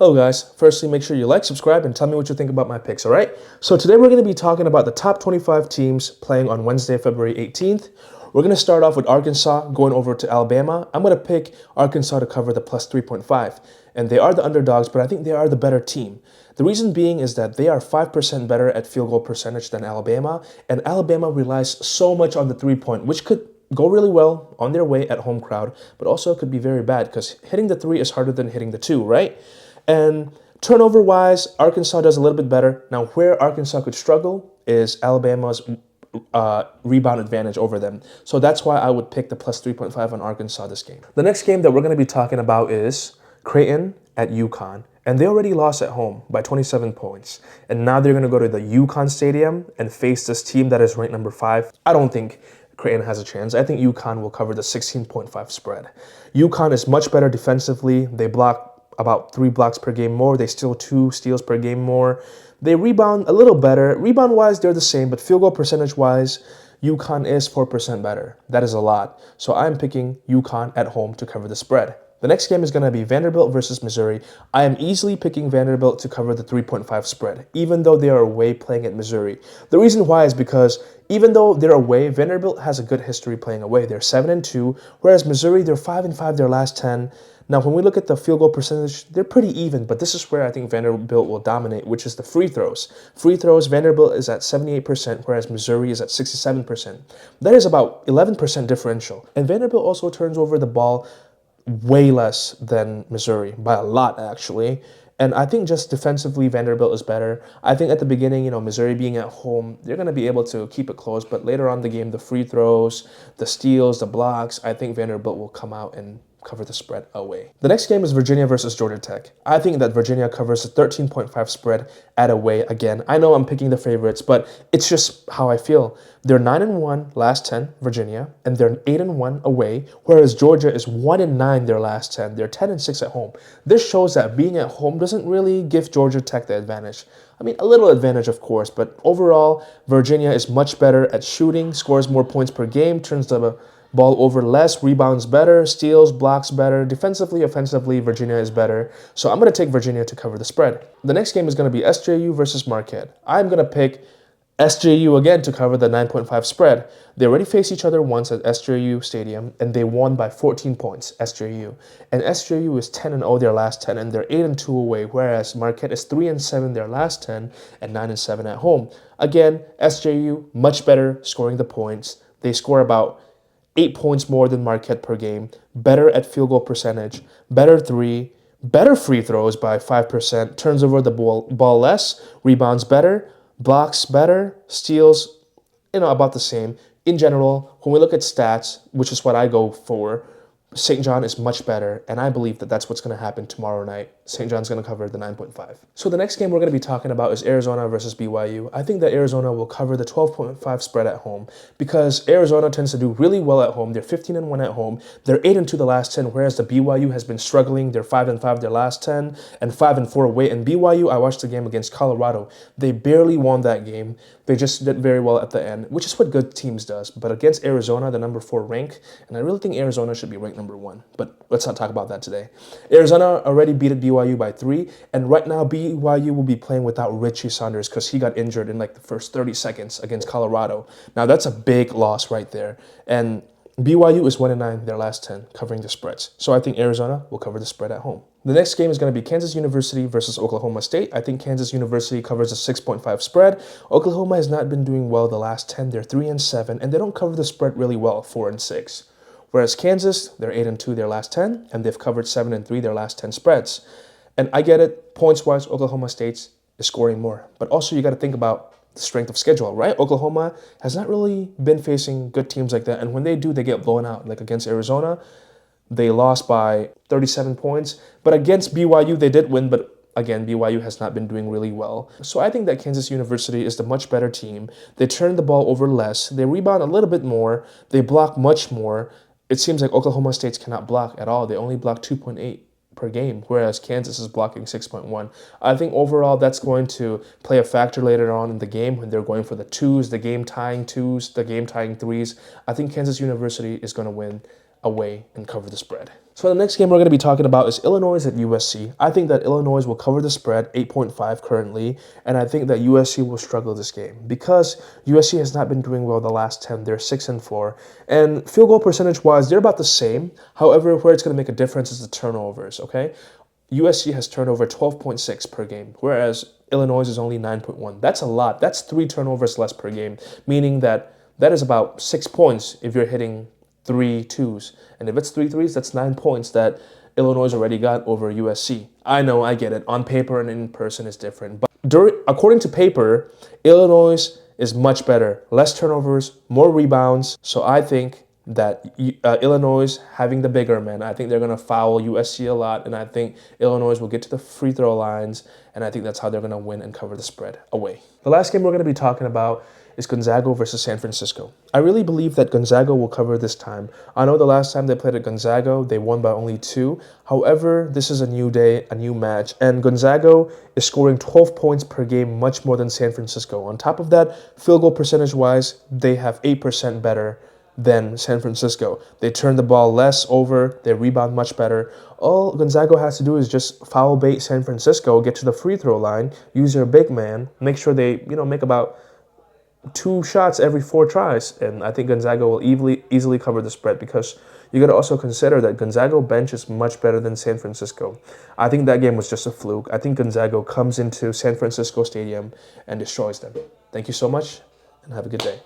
Hello guys, firstly make sure you like, subscribe, and tell me what you think about my picks, alright? So today we're going to be talking about the top 25 teams playing on Wednesday, February 18th. We're going to start off with Arkansas going over to Alabama. I'm going to pick Arkansas to cover the plus 3.5. And they are the underdogs, but I think they are the better team. The reason being is that they are 5% better at field goal percentage than Alabama, and Alabama relies so much on the 3-point, which could go really well on their way at home crowd, but also could be very bad because hitting the 3 is harder than hitting the 2, right? And turnover-wise, Arkansas does a little bit better. Now, where Arkansas could struggle is Alabama's rebound advantage over them. So that's why I would pick the plus 3.5 on Arkansas this game. The next game that we're going to be talking about is Creighton at UConn. And they already lost at home by 27 points. And now they're going to go to the UConn Stadium and face this team that is ranked number 5. I don't think Creighton has a chance. I think UConn will cover the 16.5 spread. UConn is much better defensively. They block about 3 blocks per game more. They steal 2 steals per game more. They rebound a little better. Rebound-wise, they're the same, but field goal percentage-wise, UConn is 4% better. That is a lot. So I'm picking UConn at home to cover the spread. The next game is going to be Vanderbilt versus Missouri. I am easily picking Vanderbilt to cover the 3.5 spread, even though they are away playing at Missouri. The reason why is because even though they're away, Vanderbilt has a good history playing away. They're 7-2, whereas Missouri, they're 5-5 their last 10. Now, when we look at the field goal percentage, they're pretty even, but this is where I think Vanderbilt will dominate, which is the free throws. Free throws, Vanderbilt is at 78%, whereas Missouri is at 67%. That is about 11% differential. And Vanderbilt also turns over the ball way less than Missouri, by a lot, actually. And I think just defensively, Vanderbilt is better. I think at the beginning, Missouri being at home, they're going to be able to keep it close. But later on in the game, the free throws, the steals, the blocks, I think Vanderbilt will come out and cover the spread away. The next game is Virginia versus Georgia Tech. I think that Virginia covers the 13.5 spread at away again. I know I'm picking the favorites, but it's just how I feel. They're 9-1 last 10, Virginia, and they're 8-1 away, whereas Georgia is 1-9 their last 10. They're 10-6 at home. This shows that being at home doesn't really give Georgia Tech the advantage. I mean, a little advantage, of course, but overall, Virginia is much better at shooting, scores more points per game, turns the ball over less, rebounds better, steals, blocks better. Defensively, offensively, Virginia is better. So I'm going to take Virginia to cover the spread. The next game is going to be SJU versus Marquette. I'm going to pick SJU again to cover the 9.5 spread. They already faced each other once at SJU Stadium, and they won by 14 points, SJU. And SJU is 10-0 their last 10, and they're 8-2 away, whereas Marquette is 3-7 their last 10 and 9-7 at home. Again, SJU, much better scoring the points. They score about 8 points more than Marquette per game, better at field goal percentage, better 3, better free throws by 5%, turns over the ball less, rebounds better, blocks better, steals, about the same. In general, when we look at stats, which is what I go for, St. John is much better, and I believe that that's what's going to happen tomorrow night. St. John's going to cover the 9.5. So the next game we're going to be talking about is Arizona versus BYU. I think that Arizona will cover the 12.5 spread at home because Arizona tends to do really well at home. They're 15-1 at home. They're 8-2 the last 10, whereas the BYU has been struggling. They're 5-5 their last 10 and 5-4 away. And BYU, I watched the game against Colorado. They barely won that game. They just did very well at the end, which is what good teams does. But against Arizona, the number 4 rank, and I really think Arizona should be ranked number 1. But let's not talk about that today. Arizona already beat BYU by 3, and right now BYU will be playing without Richie Saunders because he got injured in like the first 30 seconds against Colorado. Now that's a big loss right there. And BYU is 1-9 their last 10, covering the spreads. So I think Arizona will cover the spread at home. The next game is going to be Kansas University versus Oklahoma State. I think Kansas University covers a 6.5 spread. Oklahoma has not been doing well the last 10. They're 3-7, and they don't cover the spread really well, 4-6. Whereas Kansas, they're 8-2 their last 10, and they've covered 7-3 their last 10 spreads. And I get it, points-wise, Oklahoma State is scoring more. But also you got to think about the strength of schedule, right? Oklahoma has not really been facing good teams like that, and when they do, they get blown out. Like against Arizona, they lost by 37 points. But against BYU, they did win, but again, BYU has not been doing really well. So I think that Kansas University is the much better team. They turn the ball over less. They rebound a little bit more. They block much more. It seems like Oklahoma State cannot block at all. They only block 2.8 per game, whereas Kansas is blocking 6.1. I think overall that's going to play a factor later on in the game when they're going for the 2s, the game-tying 2s, the game-tying 3s. I think Kansas University is going to win away and cover the spread. So the next game we're going to be talking about is Illinois at USC. I think that Illinois will cover the spread, 8.5 currently, and I think that USC will struggle this game because USC has not been doing well the last 10. They're 6-4, and field goal percentage-wise, they're about the same. However, where it's going to make a difference is the turnovers, okay? USC has turnover 12.6 per game, whereas Illinois is only 9.1. That's a lot. That's 3 turnovers less per game, meaning that is about 6 points if you're hitting 3 twos. And if it's 3 threes, that's 9 points that Illinois already got over USC. I know, I get it. On paper and in person is different. But according to paper, Illinois is much better. Less turnovers, more rebounds. So I think that Illinois having the bigger man, I think they're going to foul USC a lot, and I think Illinois will get to the free throw lines, and I think that's how they're going to win and cover the spread away. The last game we're going to be talking about is Gonzaga versus San Francisco. I really believe that Gonzaga will cover this time. I know the last time they played at Gonzaga, they won by only 2. However, this is a new day, a new match, and Gonzaga is scoring 12 points per game, much more than San Francisco. On top of that, field goal percentage-wise, they have 8% better than San Francisco. They turn the ball less over, they rebound much better. All Gonzaga has to do is just foul bait San Francisco, get to the free throw line, use their big man, make sure they, make about 2 shots every 4 tries, and I think Gonzaga will easily cover the spread because you got to also consider that Gonzaga bench is much better than San Francisco. I think that game was just a fluke. I think Gonzaga comes into San Francisco Stadium and destroys them. Thank you so much, and have a good day.